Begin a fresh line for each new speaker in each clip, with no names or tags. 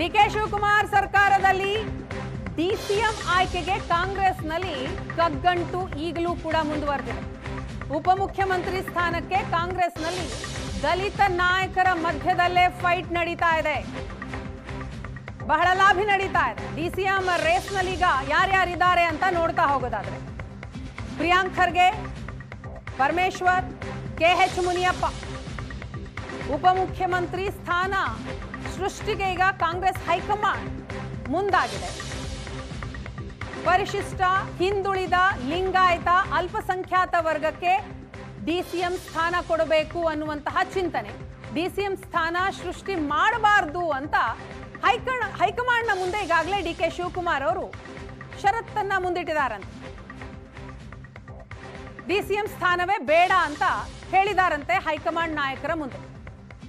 DK Shivakumar ಸರ್ಕಾರದಲ್ಲಿ DCM ಆಯ್ಕೆಗೆ ಕಾಂಗ್ರೆಸ್ನಲ್ಲಿ ಕಗ್ಗಂಟು ಈಗಲೂ ಕೂಡ ಮುಂದುವರೆದಿದೆ. ಉಪಮುಖ್ಯಮಂತ್ರಿ ಸ್ಥಾನಕ್ಕೆ ಕಾಂಗ್ರೆಸ್ನಲ್ಲಿ ದಲಿತ ನಾಯಕರ ಮಧ್ಯದಲ್ಲೇ ಫೈಟ್ ನಡೀತಾ ಇದೆ. ಬಹಳ ಲಾಭಿ ನಡೀತಾ ಇದೆ. ಡಿಸಿಎಂ ರೇಸ್ನಲ್ಲೀಗ ಯಾರ್ಯಾರಿದ್ದಾರೆ ಅಂತ ನೋಡ್ತಾ ಹೋಗೋದಾದ್ರೆ ಪ್ರಿಯಾಂಕ್ ಖರ್ಗೆ, ಪರಮೇಶ್ವರ್, KH ಮುನಿಯಪ್ಪ. ಉಪಮುಖ್ಯಮಂತ್ರಿ ಸ್ಥಾನ ಸೃಷ್ಟಿಗೆ ಈಗ ಕಾಂಗ್ರೆಸ್ ಹೈಕಮಾಂಡ್ ಮುಂದಾಗಿದೆ. ಪರಿಶಿಷ್ಟ, ಹಿಂದುಳಿದ, ಲಿಂಗಾಯತ, ಅಲ್ಪಸಂಖ್ಯಾತ ವರ್ಗಕ್ಕೆ ಡಿಸಿಎಂ ಸ್ಥಾನ ಕೊಡಬೇಕು ಅನ್ನುವಂತಹ ಚಿಂತನೆ. ಡಿಸಿಎಂ ಸ್ಥಾನ ಸೃಷ್ಟಿ ಮಾಡಬಾರದು ಅಂತ ಹೈಕಮಾಂಡ್ನ ಮುಂದೆ ಈಗಾಗಲೇ ಡಿಕೆ ಶಿವಕುಮಾರ್ ಅವರು ಷರತ್ತನ್ನ ಮುಂದಿಟ್ಟಿದ್ದಾರಂತೆ. ಡಿಸಿಎಂ ಸ್ಥಾನವೇ ಬೇಡ ಅಂತ ಹೇಳಿದಾರಂತೆ ಹೈಕಮಾಂಡ್ ನಾಯಕರ ಮುಂದೆ.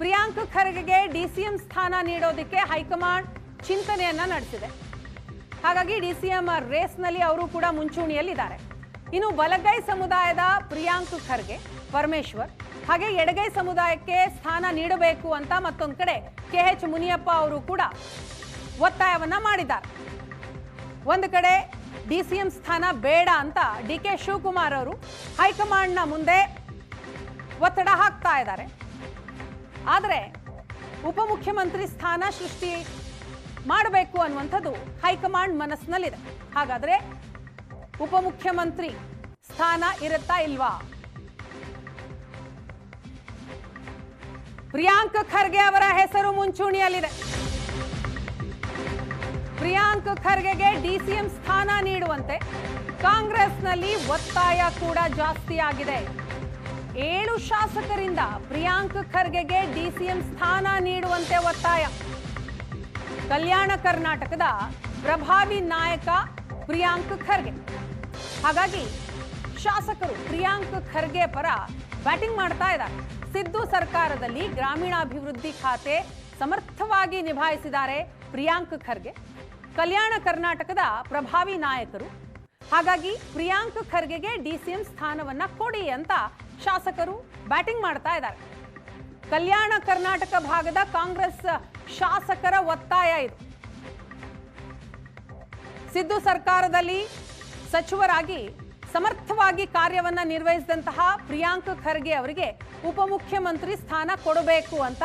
ಪ್ರಿಯಾಂಕ್ ಖರ್ಗೆಗೆ ಡಿಸಿಎಂ ಸ್ಥಾನ ನೀಡೋದಕ್ಕೆ ಹೈಕಮಾಂಡ್ ಚಿಂತನೆಯನ್ನ ನಡೆಸಿದೆ. ಹಾಗಾಗಿ ಡಿಸಿಎಂ ರೇಸ್ನಲ್ಲಿ ಅವರು ಕೂಡ ಮುಂಚೂಣಿಯಲ್ಲಿದ್ದಾರೆ. ಇನ್ನು ಬಲಗೈ ಸಮುದಾಯದ ಪ್ರಿಯಾಂಕ್ ಖರ್ಗೆ, ಪರಮೇಶ್ವರ್, ಹಾಗೆ ಎಡಗೈ ಸಮುದಾಯಕ್ಕೆ ಸ್ಥಾನ ನೀಡಬೇಕು ಅಂತ ಮತ್ತೊಂದು ಕಡೆ KH ಮುನಿಯಪ್ಪ ಅವರು ಕೂಡ ಒತ್ತಾಯವನ್ನ ಮಾಡಿದ್ದಾರೆ. ಒಂದು ಕಡೆ ಡಿಸಿಎಂ ಸ್ಥಾನ ಬೇಡ ಅಂತ ಡಿಕೆ ಶಿವಕುಮಾರ್ ಅವರು ಹೈಕಮಾಂಡ್ನ ಮುಂದೆ ಒತ್ತಡ ಹಾಕ್ತಾ ಇದ್ದಾರೆ. ಆದರೆ ಉಪಮುಖ್ಯಮಂತ್ರಿ ಸ್ಥಾನ ಸೃಷ್ಟಿ ಮಾಡಬೇಕು ಅನ್ನುವಂಥದ್ದು ಹೈಕಮಾಂಡ್ ಮನಸ್ಸಿನಲ್ಲಿದೆ. ಹಾಗಾದ್ರೆ ಉಪಮುಖ್ಯಮಂತ್ರಿ ಸ್ಥಾನ ಇರುತ್ತಾ ಇಲ್ವಾ? ಪ್ರಿಯಾಂಕ್ ಖರ್ಗೆ ಅವರ ಹೆಸರು ಮುಂಚೂಣಿಯಲ್ಲಿದೆ. ಪ್ರಿಯಾಂಕ್ ಖರ್ಗೆಗೆ ಡಿಸಿಎಂ ಸ್ಥಾನ ನೀಡುವಂತೆ ಕಾಂಗ್ರೆಸ್ನಲ್ಲಿ ಒತ್ತಾಯ ಕೂಡ ಜಾಸ್ತಿ ಆಗಿದೆ. 7 ಶಾಸಕರಿಂದ ಪ್ರಿಯಾಂಕ್ ಖರ್ಗೆಗೆ ಡಿಸಿಎಂ ಸ್ಥಾನ ನೀಡುವಂತೆ ಒತ್ತಾಯ. ಕಲ್ಯಾಣ ಕರ್ನಾಟಕದ ಪ್ರಭಾವಿ ನಾಯಕ ಪ್ರಿಯಾಂಕ್ ಖರ್ಗೆ. ಹಾಗಾಗಿ ಶಾಸಕರು ಪ್ರಿಯಾಂಕ್ ಖರ್ಗೆ ಪರ ಬ್ಯಾಟಿಂಗ್ ಮಾಡ್ತಾ ಇದ್ದಾರೆ. ಸಿದ್ದು ಸರ್ಕಾರದಲ್ಲಿ ಗ್ರಾಮೀಣಾಭಿವೃದ್ಧಿ ಖಾತೆ ಸಮರ್ಥವಾಗಿ ನಿಭಾಯಿಸಿದ್ದಾರೆ ಪ್ರಿಯಾಂಕ್ ಖರ್ಗೆ. ಕಲ್ಯಾಣ ಕರ್ನಾಟಕದ ಪ್ರಭಾವಿ ನಾಯಕರು. ಹಾಗಾಗಿ ಪ್ರಿಯಾಂಕ್ ಖರ್ಗೆಗೆ ಡಿಸಿಎಂ ಸ್ಥಾನವನ್ನ ಕೊಡಿ ಅಂತ ಶಾಸಕರು ಬ್ಯಾಟಿಂಗ್ ಮಾಡ್ತಾ ಇದ್ದಾರೆ. ಕಲ್ಯಾಣ ಕರ್ನಾಟಕ ಭಾಗದ ಕಾಂಗ್ರೆಸ್ ಶಾಸಕರ ಒತ್ತಾಯ ಇದು. ಸಿದ್ದು ಸರ್ಕಾರದಲ್ಲಿ ಸಚಿವರಾಗಿ ಸಮರ್ಥವಾಗಿ ಕಾರ್ಯವನ್ನ ನಿರ್ವಹಿಸಿದಂತಹ ಪ್ರಿಯಾಂಕ್ ಖರ್ಗೆ ಅವರಿಗೆ ಉಪಮುಖ್ಯಮಂತ್ರಿ ಸ್ಥಾನ ಕೊಡಬೇಕು ಅಂತ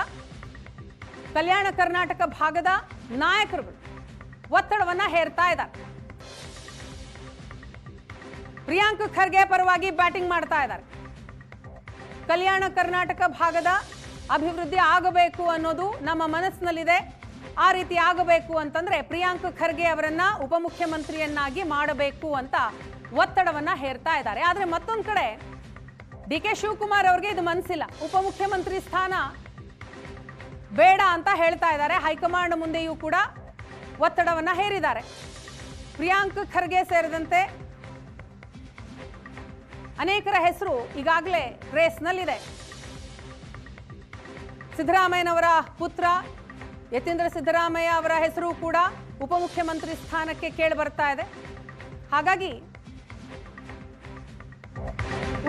ಕಲ್ಯಾಣ ಕರ್ನಾಟಕ ಭಾಗದ ನಾಯಕರುಗಳು ಒತ್ತಡವನ್ನ ಹೇರ್ತಾ ಇದ್ದಾರೆ. ಪ್ರಿಯಾಂಕ್ ಖರ್ಗೆ ಪರವಾಗಿ ಬ್ಯಾಟಿಂಗ್ ಮಾಡ್ತಾ ಇದ್ದಾರೆ. ಕಲ್ಯಾಣ ಕರ್ನಾಟಕ ಭಾಗದ ಅಭಿವೃದ್ಧಿ ಆಗಬೇಕು ಅನ್ನೋದು ನಮ್ಮ ಮನಸ್ಸಿನಲ್ಲಿದೆ. ಆ ರೀತಿ ಆಗಬೇಕು ಅಂತಂದ್ರೆ ಪ್ರಿಯಾಂಕ್ ಖರ್ಗೆ ಅವರನ್ನ ಉಪಮುಖ್ಯಮಂತ್ರಿಯನ್ನಾಗಿ ಮಾಡಬೇಕು ಅಂತ ಒತ್ತಡವನ್ನ ಹೇರ್ತಾ ಇದ್ದಾರೆ. ಆದ್ರೆ ಮತ್ತೊಂದು ಕಡೆ ಡಿಕೆ ಶಿವಕುಮಾರ್ ಅವರಿಗೆ ಇದು ಮನಸ್ಸಿಲ್ಲ. ಉಪಮುಖ್ಯಮಂತ್ರಿ ಸ್ಥಾನ ಬೇಡ ಅಂತ ಹೇಳ್ತಾ ಇದ್ದಾರೆ. ಹೈಕಮಾಂಡ್ ಮುಂದೆಯೂ ಕೂಡ ಒತ್ತಡವನ್ನ ಹೇರಿದ್ದಾರೆ. ಪ್ರಿಯಾಂಕ್ ಖರ್ಗೆ ಸೇರಿದಂತೆ ಅನೇಕರ ಹೆಸರು ಈಗಾಗಲೇ ರೇಸ್ನಲ್ಲಿದೆ. ಸಿದ್ದರಾಮಯ್ಯನವರ ಪುತ್ರ ಯತೀಂದ್ರ ಸಿದ್ದರಾಮಯ್ಯ ಅವರ ಹೆಸರು ಕೂಡ ಉಪಮುಖ್ಯಮಂತ್ರಿ ಸ್ಥಾನಕ್ಕೆ ಕೇಳಿ ಬರ್ತಾ ಇದೆ. ಹಾಗಾಗಿ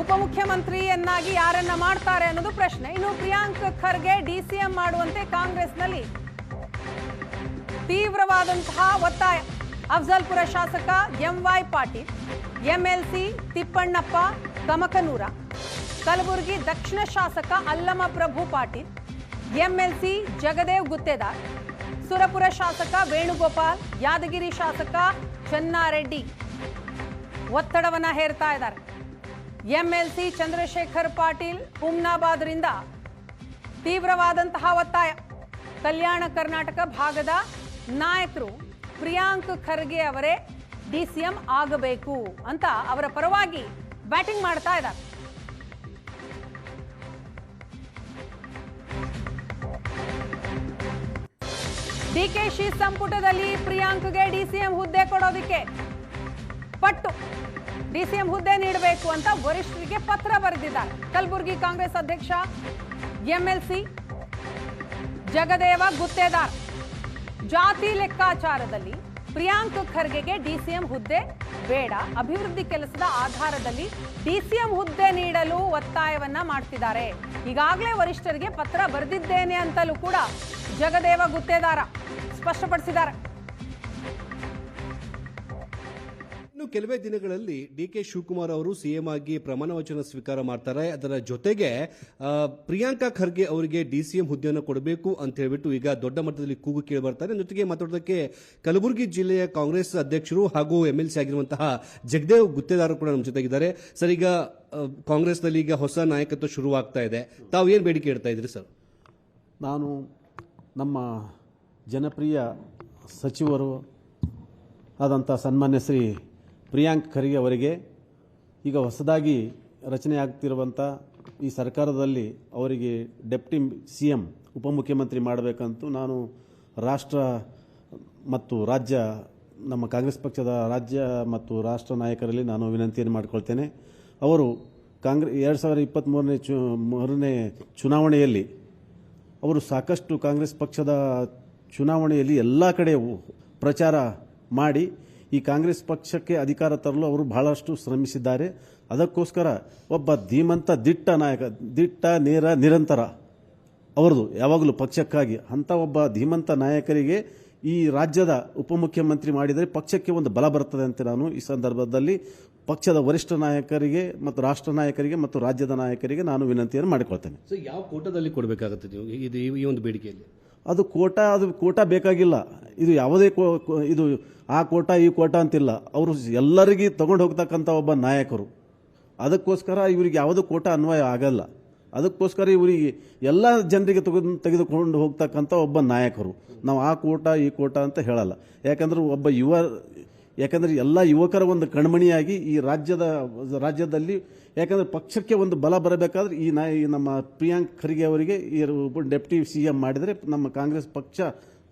ಉಪಮುಖ್ಯಮಂತ್ರಿಯನ್ನಾಗಿ ಯಾರನ್ನ ಮಾಡ್ತಾರೆ ಅನ್ನೋದು ಪ್ರಶ್ನೆ. ಇನ್ನು ಪ್ರಿಯಾಂಕ್ ಖರ್ಗೆ ಡಿಸಿಎಂ ಮಾಡುವಂತೆ ಕಾಂಗ್ರೆಸ್ನಲ್ಲಿ ತೀವ್ರವಾದಂತಹ ಒತ್ತಾಯ. ಅಫ್ಜಲ್ಪುರ ಶಾಸಕ MY ಪಾಟೀಲ್, MLC ತಿಪ್ಪಣ್ಣಪ್ಪ ಕಮಕನೂರ, ಕಲಬುರಗಿ ದಕ್ಷಿಣ ಶಾಸಕ ಅಲ್ಲಮ ಪ್ರಭು ಪಾಟೀಲ್, MLC ಜಗದೇವ್ ಗುತ್ತೇದಾರ್, ಸುರಪುರ ಶಾಸಕ ವೇಣುಗೋಪಾಲ್, ಯಾದಗಿರಿ ಶಾಸಕ ಚನ್ನಾರೆಡ್ಡಿ ಒತ್ತಡವನ್ನ ಹೇರ್ತಾ ಇದ್ದಾರೆ. MLC ಚಂದ್ರಶೇಖರ್ ಪಾಟೀಲ್ ಹುಮ್ನಾಬಾದ್ರಿಂದ ತೀವ್ರವಾದಂತಹ ಒತ್ತಾಯ. ಕಲ್ಯಾಣ ಕರ್ನಾಟಕ ಭಾಗದ ನಾಯಕರು ಪ್ರಿಯಾಂಕ್ ಖರ್ಗೆ ಅವರೇ ಡಿಸಿಎಂ ಆಗಬೇಕು ಅಂತ ಅವರ ಪರವಾಗಿ ಬ್ಯಾಟಿಂಗ್ ಮಾಡ್ತಾ ಇದ್ದಾರೆ. ಡಿಕೆಶಿ ಸಂಪುಟದಲ್ಲಿ ಪ್ರಿಯಾಂಕ್ಗೆ ಡಿಸಿಎಂ ಹುದ್ದೆ ಕೊಡೋದಕ್ಕೆ ಪಟ್ಟು ಡಿಸಿಎಂ ಹುದ್ದೆ ನೀಡಬೇಕು ಅಂತ ವರಿಷ್ಠರಿಗೆ ಪತ್ರ ಬರೆದಿದ್ದಾರೆ. ಕಲಬುರಗಿ ಕಾಂಗ್ರೆಸ್ ಅಧ್ಯಕ್ಷ MLC ಜಗದೇವ ಗುತ್ತೇದಾರ್ ಜಾತಿ ಲೆಕ್ಕಾಚಾರದಲ್ಲಿ ಪ್ರಿಯಾಂಕ್ ಖರ್ಗೆಗೆ ಡಿಸಿಎಂ ಹುದ್ದೆ ಬೇಡ, ಅಭಿವೃದ್ಧಿ ಕೆಲಸದ ಆಧಾರದಲ್ಲಿ ಡಿಸಿಎಂ ಹುದ್ದೆ ನೀಡಲು ಒತ್ತಾಯವನ್ನ ಮಾಡ್ತಿದ್ದಾರೆ. ಈಗಾಗಲೇ ವರಿಷ್ಠರಿಗೆ ಪತ್ರ ಬರೆದಿದ್ದೇನೆ ಅಂತಲೂ ಕೂಡ ಜಗದೇವ ಗುತ್ತೇದಾರ ಸ್ಪಷ್ಟಪಡಿಸಿದ್ದಾರೆ.
ಇನ್ನು ಕೆಲವೇ ದಿನಗಳಲ್ಲಿ ಡಿ.ಕೆ. ಶಿವಕುಮಾರ್ ಅವರು ಸಿಎಂ ಆಗಿ ಪ್ರಮಾಣ ವಚನ ಸ್ವೀಕಾರ ಮಾಡ್ತಾರೆ. ಅದರ ಜೊತೆಗೆ ಪ್ರಿಯಾಂಕಾ ಖರ್ಗೆ ಅವರಿಗೆ ಡಿಸಿಎಂ ಹುದ್ದೆಯನ್ನು ಕೊಡಬೇಕು ಅಂತ ಹೇಳ್ಬಿಟ್ಟು ಈಗ ದೊಡ್ಡ ಮಟ್ಟದಲ್ಲಿ ಕೂಗು ಕೇಳಿ ಬರ್ತಾರೆ. ಜೊತೆಗೆ ಮಾತಾಡೋದಕ್ಕೆ ಕಲಬುರಗಿ ಜಿಲ್ಲೆಯ ಕಾಂಗ್ರೆಸ್ ಅಧ್ಯಕ್ಷರು ಹಾಗೂ ಎಂಎಲ್ಸಿ ಆಗಿರುವಂತಹ ಜಗದೇವ್ ಗುತ್ತೇದಾರ್ ಕೂಡ ನಮ್ಮ ಜೊತೆಗಿದ್ದಾರೆ. ಸರ್, ಈಗ ಕಾಂಗ್ರೆಸ್ನಲ್ಲಿ ಈಗ ಹೊಸ ನಾಯಕತ್ವ ಶುರುವಾಗ್ತಾ ಇದೆ. ತಾವು ಏನು ಬೇಡಿಕೆ ಇಡ್ತಾ ಇದ್ರಿ ಸರ್?
ನಾನು ನಮ್ಮ ಜನಪ್ರಿಯ ಸಚಿವರು ಆದಂಥ ಸನ್ಮಾನ್ಯ ಶ್ರೀ ಪ್ರಿಯಾಂಕ್ ಖರ್ಗೆ ಅವರಿಗೆ ಈಗ ಹೊಸದಾಗಿ ರಚನೆಯಾಗ್ತಿರುವಂಥ ಈ ಸರ್ಕಾರದಲ್ಲಿ ಅವರಿಗೆ ಡೆಪ್ಟಿ ಸಿಎಂ ಉಪಮುಖ್ಯಮಂತ್ರಿ ಮಾಡಬೇಕಂತೂ ನಾನು ರಾಷ್ಟ್ರ ಮತ್ತು ರಾಜ್ಯ ನಮ್ಮ ಕಾಂಗ್ರೆಸ್ ಪಕ್ಷದ ರಾಜ್ಯ ಮತ್ತು ರಾಷ್ಟ್ರ ನಾಯಕರಲ್ಲಿ ನಾನು ವಿನಂತಿಯನ್ನು ಮಾಡಿಕೊಳ್ತೇನೆ. ಅವರು 2023ನೇ ಚುನಾವಣೆಯಲ್ಲಿ ಅವರು ಸಾಕಷ್ಟು ಕಾಂಗ್ರೆಸ್ ಪಕ್ಷದ ಚುನಾವಣೆಯಲ್ಲಿ ಎಲ್ಲ ಕಡೆ ಪ್ರಚಾರ ಮಾಡಿ ಈ ಕಾಂಗ್ರೆಸ್ ಪಕ್ಷಕ್ಕೆ ಅಧಿಕಾರ ತರಲು ಅವರು ಬಹಳಷ್ಟು ಶ್ರಮಿಸಿದ್ದಾರೆ. ಅದಕ್ಕೋಸ್ಕರ ಒಬ್ಬ ಧೀಮಂತ ದಿಟ್ಟ ನಾಯಕ, ದಿಟ್ಟ ನೇರ ನಿರಂತರ ಅವರದು ಯಾವಾಗಲೂ ಪಕ್ಷಕ್ಕಾಗಿ ಅಂಥ ಒಬ್ಬ ಧೀಮಂತ ನಾಯಕರಿಗೆ ಈ ರಾಜ್ಯದ ಉಪಮುಖ್ಯಮಂತ್ರಿ ಮಾಡಿದರೆ ಪಕ್ಷಕ್ಕೆ ಒಂದು ಬಲ ಬರ್ತದೆ ಅಂತ ನಾನು ಈ ಸಂದರ್ಭದಲ್ಲಿ ಪಕ್ಷದ ವರಿಷ್ಠ ನಾಯಕರಿಗೆ ಮತ್ತು ರಾಷ್ಟ್ರ ನಾಯಕರಿಗೆ ಮತ್ತು ರಾಜ್ಯದ ನಾಯಕರಿಗೆ ನಾನು ವಿನಂತಿಯನ್ನು ಮಾಡಿಕೊಳ್ತೇನೆ.
ಸೊ ಯಾವ ಕೋಟಾದಲ್ಲಿ ಕೊಡಬೇಕಾಗುತ್ತೆ ನೀವು ಈ ಒಂದು ಬೇಡಿಕೆಯಲ್ಲಿ?
ಅದು ಕೋಟಾ ಬೇಕಾಗಿಲ್ಲ. ಇದು ಯಾವುದೇ ಇದು ಆ ಕೋಟಾ ಈ ಕೋಟಾ ಅಂತಿಲ್ಲ. ಅವರು ಎಲ್ಲರಿಗೆ ತಗೊಂಡು ಹೋಗ್ತಕ್ಕಂಥ ಒಬ್ಬ ನಾಯಕರು. ಅದಕ್ಕೋಸ್ಕರ ಇವರಿಗೆ ಯಾವುದೂ ಕೋಟಾ ಅನ್ವಯ ಆಗಲ್ಲ. ಅದಕ್ಕೋಸ್ಕರ ಇವರಿಗೆ ಎಲ್ಲ ಜನರಿಗೆ ತೆಗೆದುಕೊಂಡು ಹೋಗ್ತಕ್ಕಂಥ ಒಬ್ಬ ನಾಯಕರು. ನಾವು ಆ ಕೋಟಾ ಈ ಕೋಟಾ ಅಂತ ಹೇಳಲ್ಲ. ಯಾಕಂದ್ರೆ ಎಲ್ಲ ಯುವಕರ ಒಂದು ಕಣ್ಮಣಿಯಾಗಿ ಈ ರಾಜ್ಯದಲ್ಲಿ ಯಾಕಂದ್ರೆ ಪಕ್ಷಕ್ಕೆ ಒಂದು ಬಲ ಬರಬೇಕಾದ್ರೆ ಈ ನಮ್ಮ ಪ್ರಿಯಾಂಕ್ ಖರ್ಗೆ ಅವರಿಗೆ ಈ ಡೆಪ್ಟಿ ಸಿಎಂ ಮಾಡಿದರೆ ನಮ್ಮ ಕಾಂಗ್ರೆಸ್ ಪಕ್ಷ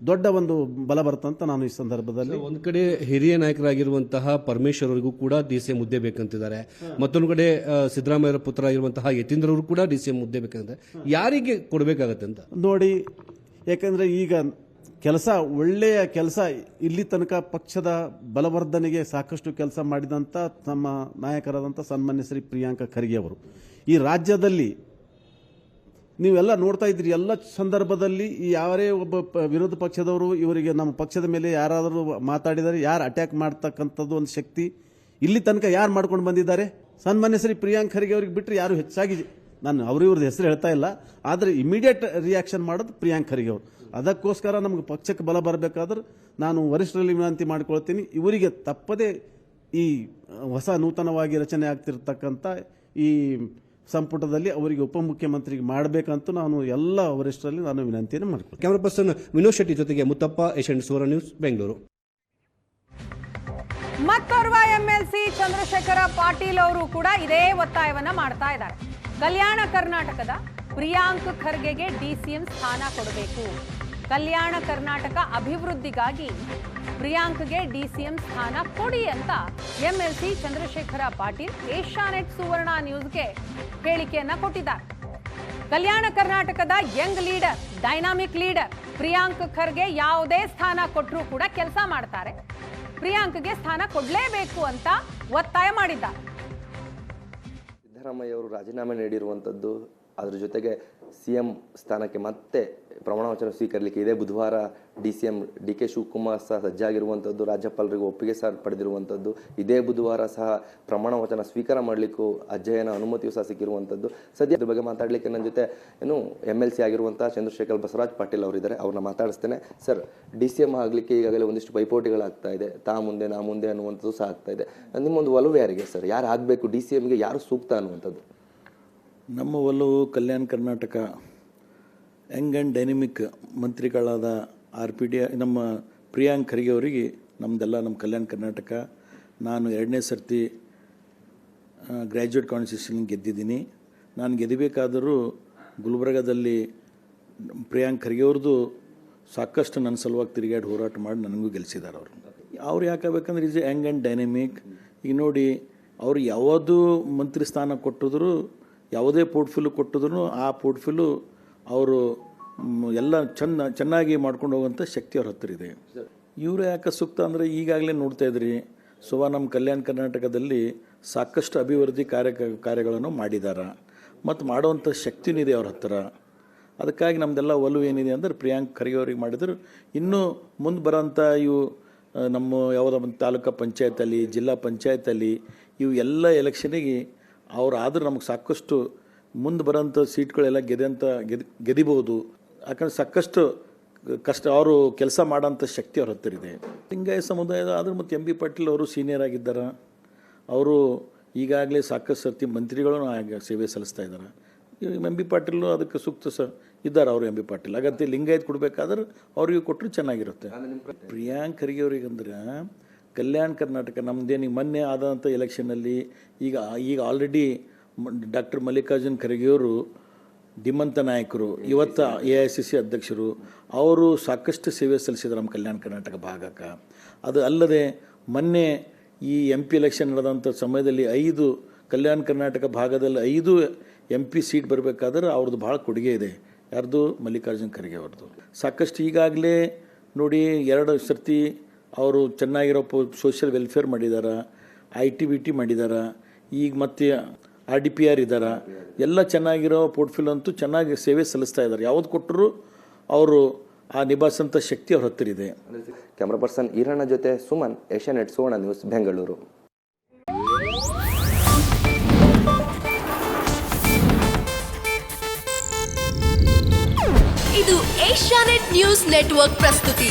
ದೊಡ್ಡ ಒಂದು ಬಲ ಬರ್ತಂತ ನಾನು ಈ ಸಂದರ್ಭದಲ್ಲಿ.
ಒಂದು ಕಡೆ ಹಿರಿಯ ನಾಯಕರಾಗಿರುವಂತಹ ಪರಮೇಶ್ವರ್ ಅವರಿಗೂ ಕೂಡ ಡಿಸಿಎಂ ಹುದ್ದೆ ಬೇಕಂತಿದ್ದಾರೆ. ಮತ್ತೊಂದು ಕಡೆ ಸಿದ್ದರಾಮಯ್ಯ ಪುತ್ರ ಆಗಿರುವಂತಹ ಯತೀಂದ್ರ ಅವರು ಕೂಡ ಡಿಸಿಎಂ ಹುದ್ದೆ ಬೇಕಂತಿದ್ದಾರೆ. ಯಾರಿಗೆ ಕೊಡಬೇಕಾಗತ್ತೆ ಅಂತ
ನೋಡಿ. ಯಾಕಂದ್ರೆ ಈಗ ಒಳ್ಳೆಯ ಕೆಲಸ ಇಲ್ಲಿ ತನಕ ಪಕ್ಷದ ಬಲವರ್ಧನೆಗೆ ಸಾಕಷ್ಟು ಕೆಲಸ ಮಾಡಿದಂಥ ನಮ್ಮ ನಾಯಕರಾದಂಥ ಸನ್ಮಾನ್ಯ ಶ್ರೀ ಪ್ರಿಯಾಂಕಾ ಖರ್ಗೆ ಅವರು ಈ ರಾಜ್ಯದಲ್ಲಿ ನೀವೆಲ್ಲ ನೋಡ್ತಾ ಇದ್ರಿ. ಎಲ್ಲ ಸಂದರ್ಭದಲ್ಲಿ ಯಾರೇ ಒಬ್ಬ ವಿರೋಧ ಪಕ್ಷದವರು ಇವರಿಗೆ ನಮ್ಮ ಪಕ್ಷದ ಮೇಲೆ ಯಾರಾದರೂ ಮಾತಾಡಿದರೆ ಯಾರು ಅಟ್ಯಾಕ್ ಮಾಡ್ತಕ್ಕಂಥದ್ದು ಒಂದು ಶಕ್ತಿ ಇಲ್ಲಿ ತನಕ ಯಾರು ಮಾಡ್ಕೊಂಡು ಬಂದಿದ್ದಾರೆ? ಸನ್ಮಾನ್ಯ ಶ್ರೀ ಪ್ರಿಯಾಂಕ್ ಖರ್ಗೆ ಅವ್ರಿಗೆ ಬಿಟ್ಟರೆ ಯಾರು ಹೆಚ್ಚಾಗಿ, ನಾನು ಅವ್ರವ್ರದ್ದು ಹೆಸರು ಹೇಳ್ತಾ ಇಲ್ಲ, ಆದರೆ ಇಮಿಡಿಯೇಟ್ ರಿಯಾಕ್ಷನ್ ಮಾಡೋದು ಪ್ರಿಯಾಂಕ್ ಖರ್ಗೆ ಅವರು. ಅದಕ್ಕೋಸ್ಕರ ನಮಗೆ ಪಕ್ಷಕ್ಕೆ ಬಲ ಬರಬೇಕಾದ್ರೆ ನಾನು ವರಿಷ್ಠರಲ್ಲಿ ವಿನಂತಿ ಮಾಡಿಕೊಳ್ತೀನಿ, ಇವರಿಗೆ ತಪ್ಪದೇ ಈ ಹೊಸ ನೂತನವಾಗಿ ರಚನೆ ಆಗ್ತಿರ್ತಕ್ಕಂಥ ಈ ಸಂಪುಟದಲ್ಲಿ ಅವರಿಗೆ ಉಪಮುಖ್ಯಮಂತ್ರಿಗೆ ಮಾಡಬೇಕಂತೂ ನಾನು ಎಲ್ಲ ವರಿಷ್ಠರಲ್ಲಿ ನಾನು ವಿನಂತಿಯನ್ನು ಮಾಡಿಕೊಳ್ತೀನಿ.
ಕ್ಯಾಮರಾ ಪರ್ಸನ್ ವಿನೋದ್ ಶೆಟ್ಟಿ ಜೊತೆಗೆ ಮುತ್ತಪ್ಪ, ಏಷ್ಯನ್ ಸುವರ್ಣ ನ್ಯೂಸ್, ಬೆಂಗಳೂರು.
ಮತ್ತೋರ್ವ ಎಂಎಲ್ಸಿ ಚಂದ್ರಶೇಖರ ಪಾಟೀಲ್ ಅವರು ಕೂಡ ಇದೇ ಒತ್ತಾಯವನ್ನ ಮಾಡ್ತಾ ಇದ್ದಾರೆ. ಕಲ್ಯಾಣ ಕರ್ನಾಟಕದ ಪ್ರಿಯಾಂಕ್ ಖರ್ಗೆಗೆ ಡಿಸಿಎಂ ಸ್ಥಾನ ಕೊಡಬೇಕು. ಕಲ್ಯಾಣ ಕರ್ನಾಟಕ ಅಭಿವೃದ್ಧಿಗಾಗಿ ಪ್ರಿಯಾಂಕ್ಗೆ ಡಿಸಿಎಂ ಸ್ಥಾನ ಕೊಡಿ ಅಂತ ಎಂಎಲ್ಸಿ ಚಂದ್ರಶೇಖರ ಪಾಟೀಲ್ ಏಷ್ಯಾನೆಟ್ ಸುವರ್ಣ ನ್ಯೂಸ್ಗೆ ಹೇಳಿಕೆಯನ್ನ ಕೊಟ್ಟಿದ್ದಾರೆ. ಕಲ್ಯಾಣ ಕರ್ನಾಟಕದ Young leader, dynamic leader Priyank Kharge ಯಾವುದೇ ಸ್ಥಾನ ಕೊಟ್ಟರೂ ಕೂಡ ಕೆಲಸ ಮಾಡ್ತಾರೆ. ಪ್ರಿಯಾಂಕ್ಗೆ ಸ್ಥಾನ ಕೊಡಲೇಬೇಕು ಅಂತ ಒತ್ತಾಯ ಮಾಡಿದ್ದಾರೆ.
ಸಿದ್ದರಾಮಯ್ಯ ಅವರು ರಾಜೀನಾಮೆ ನೀಡಿರುವಂಥದ್ದು, ಅದರ ಜೊತೆಗೆ ಸಿಎಂ ಸ್ಥಾನಕ್ಕೆ ಮತ್ತೆ ಪ್ರಮಾಣ ವಚನ ಸ್ವೀಕರಿಸಲಿಕ್ಕೆ ಇದೇ ಬುಧವಾರ ಡಿಸಿಎಂ ಡಿ.ಕೆ. ಶಿವಕುಮಾರ್ ಸಹ ಸಜ್ಜಾಗಿರುವಂಥದ್ದು, ರಾಜ್ಯಪಾಲರಿಗೆ ಒಪ್ಪಿಗೆ ಸಹ ಪಡೆದಿರುವಂಥದ್ದು, ಇದೇ ಬುಧವಾರ ಸಹ ಪ್ರಮಾಣ ವಚನ ಸ್ವೀಕಾರ ಮಾಡಲಿಕ್ಕೂ ಅಜ್ಜಯ್ಯನ ಅನುಮತಿಯೂ ಸಹ ಸಿಕ್ಕಿರುವಂಥದ್ದು. ಸದ್ಯ ಇದ್ರ ಬಗ್ಗೆ ಮಾತಾಡಲಿಕ್ಕೆ ನನ್ನ ಜೊತೆ ಎಂಎಲ್ಸಿ ಆಗಿರುವಂಥ ಚಂದ್ರಶೇಖರ್ ಬಸವರಾಜ್ ಪಾಟೀಲ್ ಅವರಿದ್ದಾರೆ. ಅವ್ರನ್ನ ಮಾತಾಡಿಸ್ತೇನೆ. ಸರ್, ಡಿಸಿಎಂ ಆಗಲಿಕ್ಕೆ ಈಗಾಗಲೇ ಒಂದಿಷ್ಟು ಪೈಪೋಟಿಗಳಾಗ್ತಾ ಇದೆ, ನಾ ಮುಂದೆ ಅನ್ನುವಂಥದ್ದು ಸಹ ಆಗ್ತಾ ಇದೆ. ನಿಮ್ಮೊಂದು ಒಲವು ಯಾರಿಗೆ ಸರ್? ಯಾರು ಆಗಬೇಕು ಡಿಸಿಎಂಗೆ, ಯಾರು ಸೂಕ್ತ ಅನ್ನುವಂಥದ್ದು?
ನಮ್ಮ ಒಲವು Kalyana Karnataka young and dynamic ಮಂತ್ರಿಗಳಾದ RPD ನಮ್ಮ ಪ್ರಿಯಾಂಕ್ ಖರ್ಗೆ ಅವರಿಗೆ ನಮ್ಮದೆಲ್ಲ ನಮ್ಮ ಕಲ್ಯಾಣ ಕರ್ನಾಟಕ. ನಾನು 2ನೇ ಸರ್ತಿ ಗ್ರ್ಯಾಜುಯೇಟ್ ಕಾನ್ಸ್ಟಿಟ್ಯೂಷನ್ ಗೆದ್ದಿದ್ದೀನಿ. ನಾನು ಗೆಲ್ಲಬೇಕಾದರೂ ಗುಲ್ಬರ್ಗಾದಲ್ಲಿ ಪ್ರಿಯಾಂಕ್ ಖರ್ಗೆ ಅವ್ರದ್ದು ಸಾಕಷ್ಟು ನನ್ನ ಸಲುವಾಗಿ ತಿರುಗಾಡಿ ಹೋರಾಟ ಮಾಡಿ ನನಗೂ ಗೆಲ್ಲಿಸಿದ್ದಾರೆ. ಅವ್ರು ಯಾಕಬೇಕಂದ್ರೆ ಈಸ್ ಯಂಗ್ ಆ್ಯಂಡ್ ಡೈನಮಿಕ್. ಈಗ ನೋಡಿ, ಅವ್ರು ಯಾವುದು ಮಂತ್ರಿ ಸ್ಥಾನ ಕೊಟ್ಟಿದ್ರು, ಯಾವುದೇ ಪೋರ್ಟ್ಫೋಲಿಯೋ ಕೊಟ್ಟಿದ್ರು ಆ ಪೋರ್ಟ್ಫೋಲಿಯೋ ಅವರು ಎಲ್ಲ ಚೆನ್ನಾಗಿ ಮಾಡ್ಕೊಂಡು ಹೋಗುವಂಥ ಶಕ್ತಿ ಅವ್ರ ಹತ್ತಿರ ಇದೆ. ಇವರು ಯಾಕೆ ಸೂಕ್ತ ಅಂದರೆ ಈಗಾಗಲೇ ನೋಡ್ತಾ ಇದ್ರಿ, ನಮ್ಮ ಕಲ್ಯಾಣ ಕರ್ನಾಟಕದಲ್ಲಿ ಸಾಕಷ್ಟು ಅಭಿವೃದ್ಧಿ ಕಾರ್ಯಗಳನ್ನು ಮಾಡಿದ್ದಾರೆ ಮತ್ತು ಮಾಡುವಂಥ ಶಕ್ತಿನೂ ಇದೆ ಅವ್ರ ಹತ್ತಿರ. ಅದಕ್ಕಾಗಿ ನಮ್ಮದೆಲ್ಲ ಒಲವು ಏನಿದೆ ಅಂದರೆ ಪ್ರಿಯಾಂಕ್ ಖರ್ಗೆ ಅವ್ರಿಗೆ ಮಾಡಿದ್ರು ಇನ್ನೂ ಮುಂದೆ ಬರೋಂಥ ಇವು ನಮ್ಮ ಯಾವುದೋ ಒಂದು ತಾಲೂಕು ಪಂಚಾಯತಲ್ಲಿ ಜಿಲ್ಲಾ ಪಂಚಾಯತಲ್ಲಿ ಇವು ಎಲ್ಲ ಎಲೆಕ್ಷನಿಗೆ ಅವ್ರು ಆದರೂ ನಮಗೆ ಸಾಕಷ್ಟು ಮುಂದೆ ಬರೋಂಥ ಸೀಟ್ಗಳೆಲ್ಲ ಗೆದಿಬೋದು. ಯಾಕಂದ್ರೆ ಸಾಕಷ್ಟು ಕಷ್ಟ ಅವರು ಕೆಲಸ ಮಾಡೋಂಥ ಶಕ್ತಿ ಅವ್ರ ಹತ್ತಿರ ಇದೆ. ಲಿಂಗಾಯತ ಸಮುದಾಯದ ಆದರೂ ಮತ್ತು ಎಂ ಬಿ ಪಾಟೀಲ್ ಅವರು ಸೀನಿಯರ್ ಆಗಿದ್ದಾರೆ. ಅವರು ಈಗಾಗಲೇ ಸಾಕಷ್ಟು ಸರ್ತಿ ಮಂತ್ರಿಗಳು ಸೇವೆ ಸಲ್ಲಿಸ್ತಾ ಇದ್ದಾರೆ. ಎಂ ಬಿ ಪಾಟೀಲು ಅದಕ್ಕೆ ಸೂಕ್ತ ಇದ್ದಾರೆ ಅವರು. ಎಂ ಬಿ ಪಾಟೀಲ್ ಹಾಗಂತ ಲಿಂಗಾಯತ್ ಕೊಡಬೇಕಾದ್ರೆ ಅವ್ರಿಗೆ ಕೊಟ್ಟರು ಚೆನ್ನಾಗಿರುತ್ತೆ. ಪ್ರಿಯಾಂಕ್ ಖರ್ಗೆ ಅವ್ರಿಗಂದ್ರೆ ಕಲ್ಯಾಣ ಕರ್ನಾಟಕ ನಮ್ಮದೇನು ಮೊನ್ನೆ ಆದಂಥ ಎಲೆಕ್ಷನ್ನಲ್ಲಿ ಈಗ ಆಲ್ರೆಡಿ ಡಾಕ್ಟರ್ ಮಲ್ಲಿಕಾರ್ಜುನ್ ಖರ್ಗೆಯವರು ಧೀಮಂತ ನಾಯಕರು, ಇವತ್ತು AICC ಅಧ್ಯಕ್ಷರು, ಅವರು ಸಾಕಷ್ಟು ಸೇವೆ ಸಲ್ಲಿಸಿದ್ರು ನಮ್ಮ ಕಲ್ಯಾಣ ಕರ್ನಾಟಕ ಭಾಗಕ್ಕೆ. ಅದು ಅಲ್ಲದೆ ಮೊನ್ನೆ ಈ MP ಎಲೆಕ್ಷನ್ ನಡೆದಂಥ ಸಮಯದಲ್ಲಿ 5 ಕಲ್ಯಾಣ ಕರ್ನಾಟಕ ಭಾಗದಲ್ಲಿ 5 MP ಸೀಟ್ ಬರಬೇಕಾದ್ರೆ ಅವ್ರದ್ದು ಭಾಳ ಕೊಡುಗೆ ಇದೆ. ಯಾರ್ದು? ಮಲ್ಲಿಕಾರ್ಜುನ್ ಖರ್ಗೆ ಅವ್ರದ್ದು. ಸಾಕಷ್ಟು ಈಗಾಗಲೇ ನೋಡಿ 2 ಸರ್ತಿ ಅವರು ಚೆನ್ನಾಗಿರೋ ಸೋಷಿಯಲ್ ವೆಲ್ಫೇರ್ ಮಾಡಿದ್ದಾರೆ, ITBT ಮಾಡಿದ್ದಾರೆ, ಈಗ ಮತ್ತೆ RDPR ಇದ್ದಾರೆ. ಎಲ್ಲ ಚೆನ್ನಾಗಿರೋ ಪೋರ್ಟ್ಫೋಲಿಯೋ ಅಂತೂ ಚೆನ್ನಾಗಿ ಸೇವೆ ಸಲ್ಲಿಸ್ತಾ ಇದ್ದಾರೆ. ಯಾವ್ದು ಕೊಟ್ಟರು ಅವರು ಆ ನಿಭಾಯಿಸೋಂಥ ಶಕ್ತಿ ಅವ್ರ ಹತ್ತಿರ ಇದೆ.
ಕ್ಯಾಮ್ರಾ ಪರ್ಸನ್ ಈರಣ್ಣ ಜೊತೆ ಸುಮನ್, ಏಷ್ಯಾನೆಟ್ ಸುವರ್ಣ ನ್ಯೂಸ್, ಬೆಂಗಳೂರು.
ಇದು ಏಷ್ಯಾನೆಟ್ ನ್ಯೂಸ್ ನೆಟ್ವರ್ಕ್ ಪ್ರಸ್ತುತಿ.